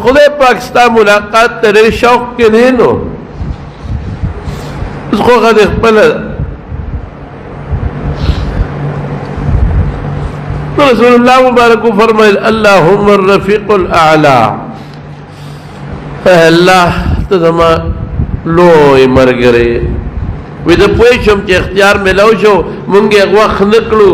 خدای پاک ستا ملاقات ته ډېر شوق کې دی نو اوس خو هغه د خپله رسول الله مبارک فرمایل اللهم الرفیق الاعلی الله ته زما لوی ملګری وي زه پوه شم چې اختیار میلاو شو مونږ یې وخت نه کړو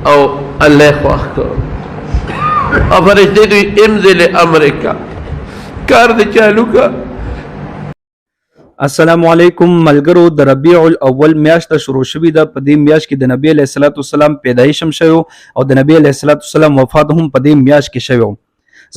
او الله یې خوښ کړو او فرشتې دوی امضل امریکا کار دې چالو کا. السلام علیکم ملګرو، د ربیع الاول میاشت شروع شوې ده. په دې میاشت کې د نبی علیه الصلاۃ والسلام پیدایش هم شوی او د نبی علیه الصلاۃ والسلام وفات هم په دې میاشت کې شوی.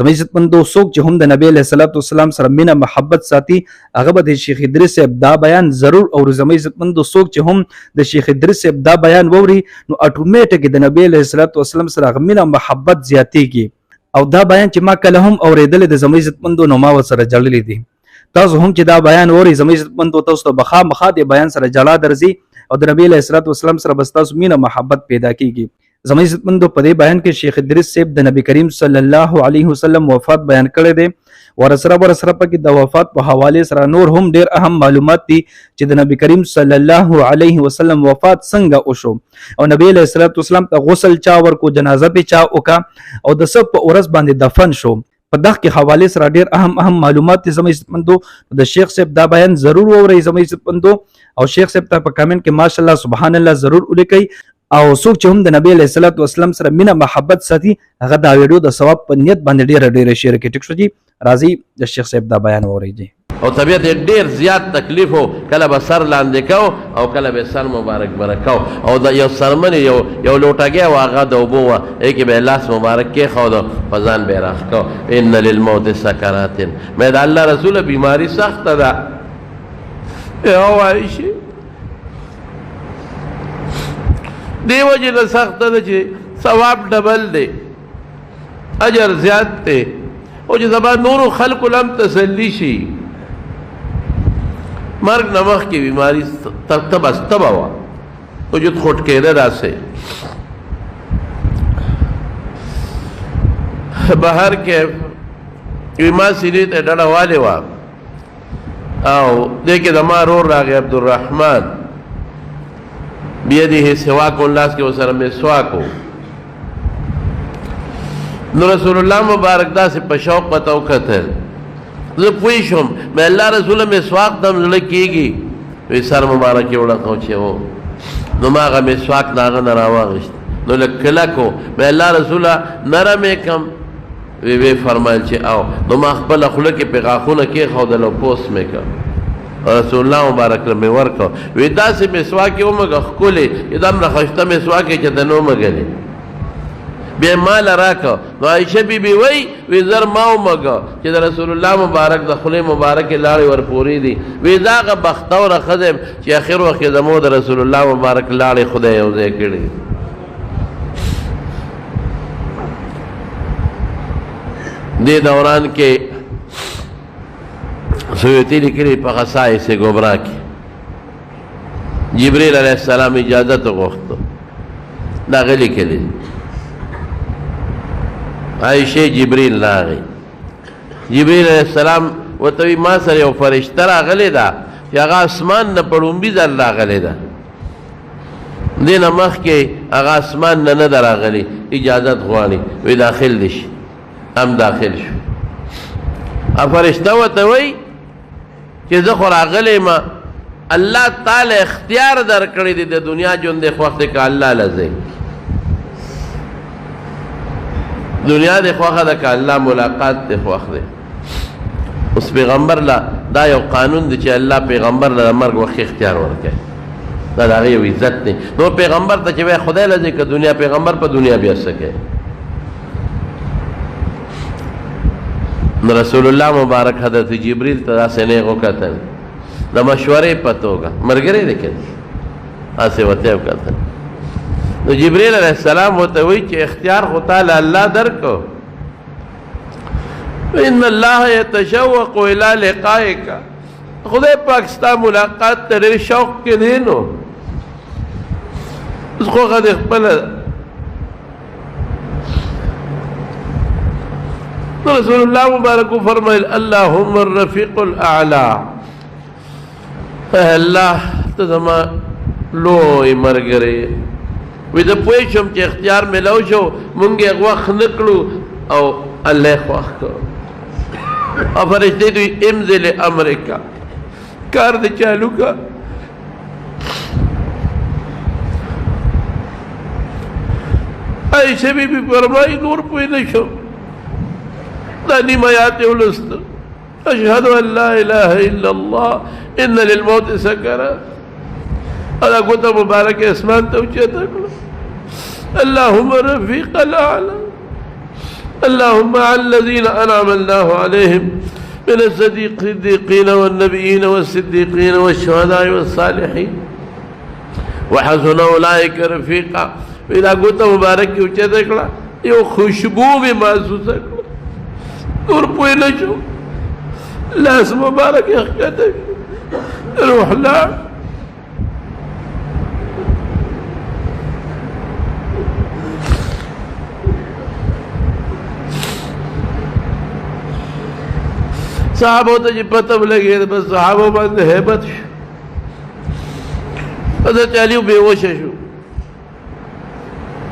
زما عزتمندو، څوک چې هم د نبی علیه الصلاۃ والسلام سره مینه محبت ساتي هغه به د شیخ ادریس صاحب دا بیان ضرور اوري. زما عزتمندو، څوک چې هم د شیخ ادریس صاحب دا بیان ووري نو اټومیټیک د نبی علیه الصلاۃ والسلام سره هغه مینه محبت زیاتېږي. او دا بیان چې ما کله هم اورېدلی د زما عزتمندو نو ما ورسره جړلی دي. تاسو هم چې دا بیان اورئ زما عزتمندو، تاسو ته به خامخا دې بیان سره جلا درځي او د نبی علیه الصلاۃ والسلام سره به ستاسو مینه محبت پیدا کیږي. زما عزتمندو، په دې بیان کې شیخ ادریس صاحب د نبی کریم صلی الله علیه وسلم وفات بیان کړی دی. ورسره پکې د وفات په حواله سره نور هم ډیر اهم معلومات دي چې د نبی کریم صلی الله علیه وسلم وفات څنګه وشو او نبی علیه الصلاۃ والسلام ته غسل چا ورکو، جنازه په چا وکا او د سب په ورځ باندې دفن شو. په دغه کې حواله سره ډیر اهم معلومات دي. زما عزتمندو، د شیخ صاحب دا بیان ضرور واورئ زما عزتمندو او شیخ صاحب ته په کمنټ کې ماشاءالله سبحان الله ضرور ولیکئ. او څوک چې هم د نبی علیه الصلاۃ والسلام سره مینه محبت ساتي هغه دا ویډیو د ثواب په نیت باندې ډیره شیر کړي. ټیک شو جی، راځي د شیخ صاحب دا بیان واورئ جی. او طبیعت ډیر زیات تکلیف وو، کله به سر لاندې کو او کله به سر مبارک برکاو او د یو سرمن یو لوټاګي او هغه د اوبو وا کې به لاس مبارک کې خو د فزان به راخو ان للموت سکرات. مې د الله رسول بیماری سخت ده او عائشه دیو جن سخت ده چې ثواب ډبل دی، اجر زیات دی او چې زبا نور خلق لم تسلی شي. مرگ نمخ کی بیماری تبا ہوا وجود خود کے ردا سے باہر کے ایما سینی تے ڈڑا والے وا او دیکھے دما رو راگے عبدالرحمن بیدی ہے سواک اللہ کے وسر میں سواکو نو رسول اللہ مبارک دا سے پشوق پتاو کتر زه پوه شوم مې الله رسوله مسواک دم زړه کېږي وی سر مبارک یې وړکو چې و نو ما هغه مسواک د هغه نه راواغېست نو لږ کلک و مې الله رسوله نرم یې کم وی فرمایل چې او نو ما خپله خوله کې پې غاښونه کېښودل او پوس مې کړ رسول الله مبارک له مې ورکړ وی داسې مسواک یې ومږه ښکلې چې دومره ښایسته مسواک یې چې د نه ومږلې بیا مال راکو نو عائشہ بی بی وی زر ماو مگا چې د رسول الله مبارک د خلی مبارک لاړې ورپوری دي وی داغه بختور خدم چې اخر وخت زمو د رسول الله مبارک لاړې خدای یو ځای کړي. دې دوران کې سویتی لیکلي په خصائص کبرا کې جبرئیل علیه السلام اجازت وغوښته دا غلي کړي عائشہ جبریل راغی. جبریل علیہ السلام وتوی ما سره یو فرشته راغلی ده چې هغه اسمان نه په لومبي ځل راغلی ده، دې نه مخکې هغه اسمان نه ده راغلی، اجازت غواړي وی داخل دي شي. هم داخل شو. فرشته ورته وی چې زه خو راغلی ما الله تعالی اختیار درکړی دی د دنیا ژوند د وخت کې الله لزی دنیا دے خواہ دا کہ اللہ ملاقات دے خواہ دے. اس پیغمبر لا دا یو قانون دے چے اللہ پیغمبر لا مرگ وقت اختیار ورکے دا دا غیو عزت نہیں نو پیغمبر تا چے خدای لزے کہ دنیا پیغمبر پا دنیا بھی سکے. رسول اللہ مبارک حضرت جبریل تا سے نیغو کتن دا مشورے پتوگا مرگرے دیکھن آسے وطیب کتن نو جبریل علیہ السلام ہوتا ہوئی کہ اختیار ہوتا ہے اللہ در کو ان اللہ یتشوق الى لقائک خدای پاکستان ملاقات تریر شوق کے دینو اس کو خد اخبر तो रसूलुल्लाह मुबारक को फरमाइल अल्लाहुम्मा रफीकुल आला, अल्लाह तो जमा लोई मरगरे विद पोइशम के इख्तियार में लो शो मुंगे वक्त निकलू और अल्लाह वक्त को और फरिश्ते तो इमज़िल अमरीका कर दे चालू का ऐसे भी फरमाई नूर पोई नशो दानी मयाते उलस्त अशहदु अल्ला इलाहा इल्लल्लाह इन्ना लिल मौत सकरात अला गुता मुबारक आसमान तो ऊंचे तक अल्लाहुम्मा रफीक़ल आला अल्लाहुम्मा अल्लज़ीना अनअमल्लाहु अलैहिम मिनस्सिद्दीक़ीन वन्नबिय्यीन वस्सिद्दीक़ीन वश्शुहदाኢ वस्सालिहीन वहसुन उलाइका रफ़ीक़ा। इला गुता मुबारक की ऊंचे तकड़ा ये खुशबू भी महसूस है और पोई नशो लास मुबारक कहते रूहला साहबों तो जी पता लगे तो बस साहबों बंद है बत चलियो बेहोश है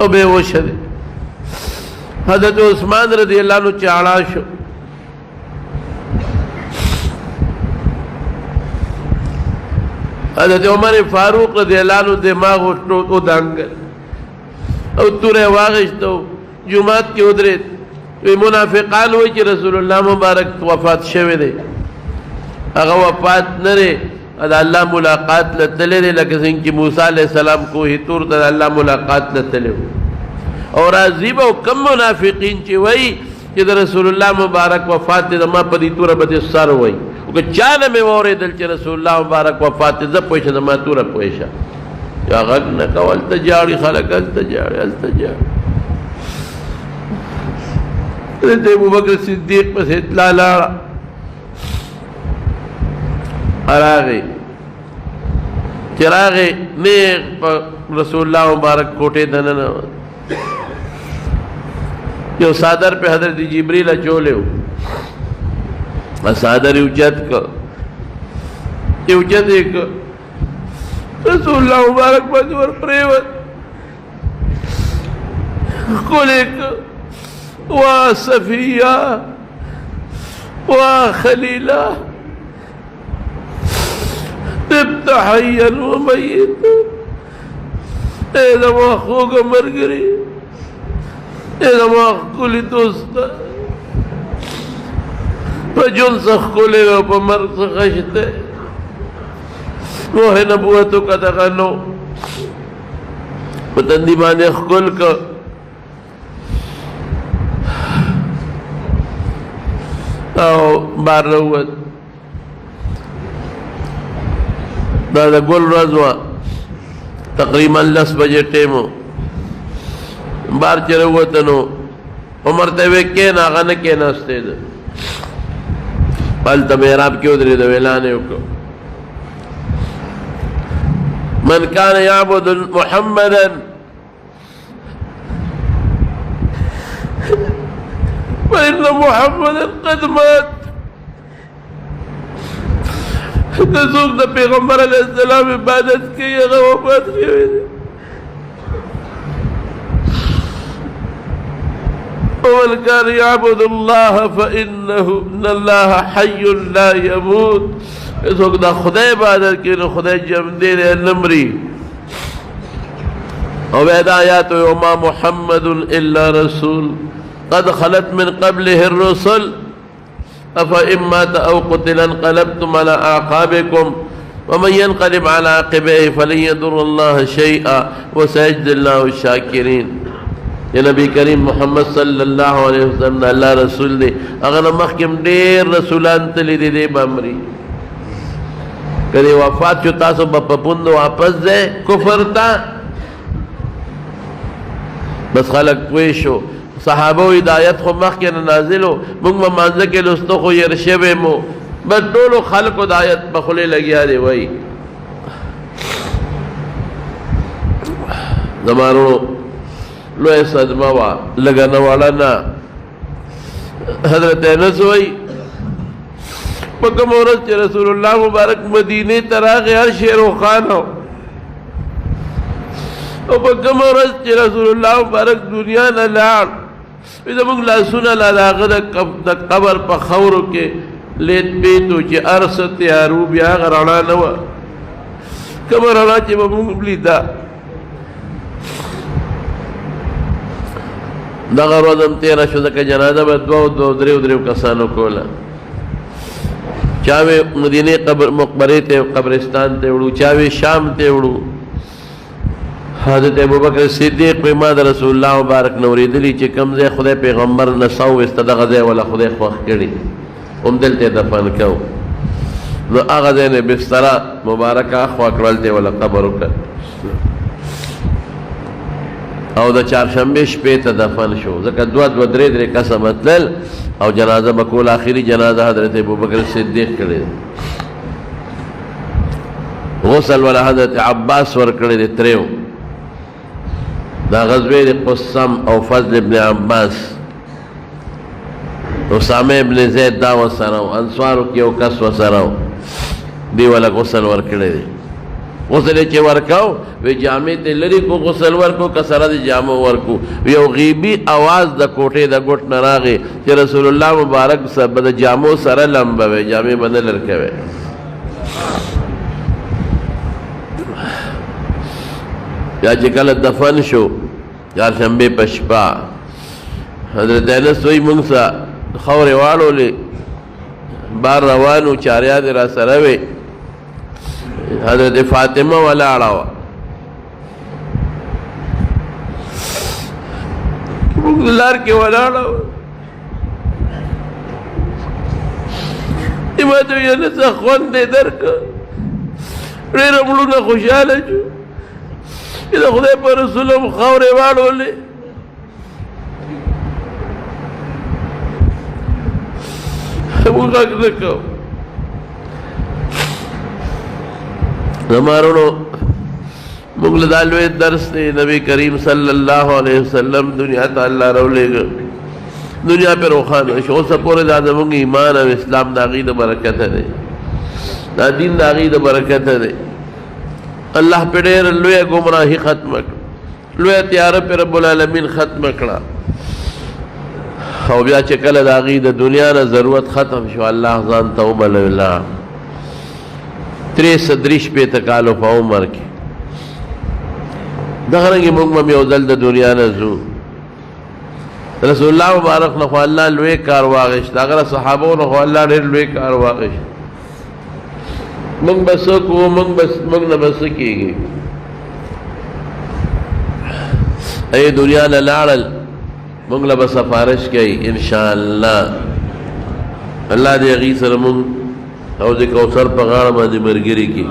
और बेहोश है हजरत उस्मान रज़ी अल्लाह अन्हु चाड़ा शो हजरत उमर फारूक रज़ी अल्लाह अन्हु दिमाग उठो दांगल और तुरे वागिश तो जुमात के उधरे वे मुनाफिकान हुई कि रसूलुल्लाह मुबारक वफात शवे दे अगर वफात न रे अल्लाह मुलाकात लतले दे लगे सिंह की मूसा अलैहिस्सलाम को ही तुर तर अल्लाह मुलाकात लतले और अजीब और कम मुनाफिकीन ची वही कि रसूलुल्लाह मुबारक वफात दमा पदी तुर बदे सर वही ओके चान में वोरे दिल चे रसूलुल्लाह मुबारक वफात जब पोइशा दमा तुर पोइशा या गग न कवल तजाड़ी खलक अल तजाड़ी अबू बकर सिद्दीक पर से इतला लाड़ा अरागे चिरागे नेक पर रसूलुल्लाह मुबारक कोटे धनन जो सादर पे हजरत जिब्रील चोले सादर उजत का उजत एक रसूलुल्लाह मुबारक पर प्रेमत कुल एक वाह सफिया वाह खलीला तिब्त हय्यन व मय्यता एदम अखूक मर गरी एदम अखकुली दोस्त फजुन सखकुले व पमर सखशते वो है नबूवतों का तगन्नो पतंदी माने अखकुल का बार रहुआ दादा गुल रजवा तकरीबन 10 बजे टेमो बार चले हुआ तनो उमरते हुए के नागा ने के नास्ते दे पल तमेराब क्यों दे वेलाने को मन कान याबुदु मुहम्मदन मोहम्मद कद मत सूख पैगम्बर अलैहिस्सलाम इबादत की वफात की हुई वमन कान यअबुदुल्लाह फइन्नहु इन्नल्लाह हय्युन ला यमूत इस वक्त खुदा इबादत की खुदा जमदे नमरी और वेदायात वमा मुहम्मदुन इल्ला रसूल क़द खलत मिन क़ब्लिहि रुसल अफ़इन मात औ क़ुतिला इंक़लबतुम अला अअक़ाबिकुम वमन यन्क़लिब अला अक़बैहि फ़लन यदुर्रल्लाह शैअन व सयजज़िल्लाहु शाकिरीन। ये नबी करीम मोहम्मद सल्लल्लाहु अलैहि वसल्लम अल्लाह रसूल दे अगर मखिम ढेर रसूलान तली दे बमरी कदे वफात जो तासो बपुंद वापस दे कुफर था बस खलक वेशो सहाबो हिदायत को मख के नाजिल हो मुंग मांझे के लुस्तो को यरशेबे मो बस दोनों खल को दायत बखुले लगिया रे वही जमानो लो सदमा वा लगाने वाला ना حضرت انس وئی پکم ورځ چې رسول الله مبارک مدینه ته راغی هر شی روښانه او پکم ورځ چې رسول الله مبارک دنیا نه لاړ زموږ لاسونه لا د هغه د قبر په خاورو کې لیت پیت و چې ارس تیارو بیا هغه رڼا نه وه کومه رڼا چې به موږ لیده دغه ورځ هم تېره شوه ځکه جنازه به دوه درېو کسانو کوله چا وې مدینې مقبرې ته قبرستان ته وړو چا وې شام ته وړو حضرت ابوبکر صدیق وی ما د رسول الله مبارک نو اورېدلي چې کوم ځای خدای پیغمبر نڅا وویسته دغه ځای ولا خدای خوښ کړي همدلته یې دفن کو نو هغه ځای نه بستره مبارکه اخوا کړل دی ولا قبر وکړ او د چهارشنبې شپې ته دفن شو ځکه دوه درې کسه متلل او جنازه به کول آخري جنازه حضرت ابوبکر صدیق کړی غسل ولا حضرت عباس ورکړی دی تریو دا غزوه د قسم او فضل ابن عباس اسامه ابن زید دا وسره انصارو کې یو کس وسره دی ولا غسل ورکړی دی غسل چې ورکاو وی جامع ته لري کو غسل ورکو کسره د جامو ورکو یو غیبی आवाज د کوټې د ګټ نه راغی چې رسول الله مبارک سره د جامو سره لمبوي جامع بدل ورکوي یا چې کله دفن شو چهارشنبې په شپه حضرت انس وایي موږ سره خاورې واړولې بار روانو چاریاد را سره وې حضرت فاطمه ولاړه وه موږ لار کې ولاړه وه ما ته ویل څه خوند دې درکړه ډېره مړونه خوشحاله شو چې د خدای په رسول هم خاورې واړولې موږ غږ نه کوو زما وروڼو موږ له دا لوی درس دی نبی کریم صلی الله علیه وسلم دنیا ته الله راولېږه دنیا پې روښانه شو اوسه پورې دا زموږ ایمان او اسلام د هغې د برکته دی دا دین د هغې د برکته دی الله پہ ډېر لویه ګمراهي ختمه کړه لویه تیاره پې رب العالمین ختمه کړه او بیا چې کله د هغې د دنیا نه ضرورت ختم شو الله ځان ته وبلله 63 کالو په عمر کې دغه رنګې موږ هم یو ځل د دنیا نه ځو رسول الله مبارک نه خو الله لوی کار واغېست هغه صحابو نه خو الله ډېر لوی کار واغېست موږ به څه کوو موږ نه به څه کېږي ای دنیا نه لاړل موږ له به سفارش کوي انشاءالله الله دې هغې سره موږ حوض کوثر په غاړه باندې ملګري کړي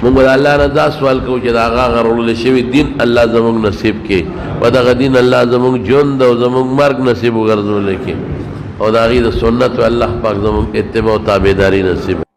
موږ به د الله نه دا سوال کوو چې د هغه غرولو شوي دین الله زموږ نصیب کړي په دغه دین الله زموږ ژوند او زموږ مرګ نصیب وګرځولی کړي او د هغې د سنتو الله پاک زموږ اتباع او تابعداري نصیب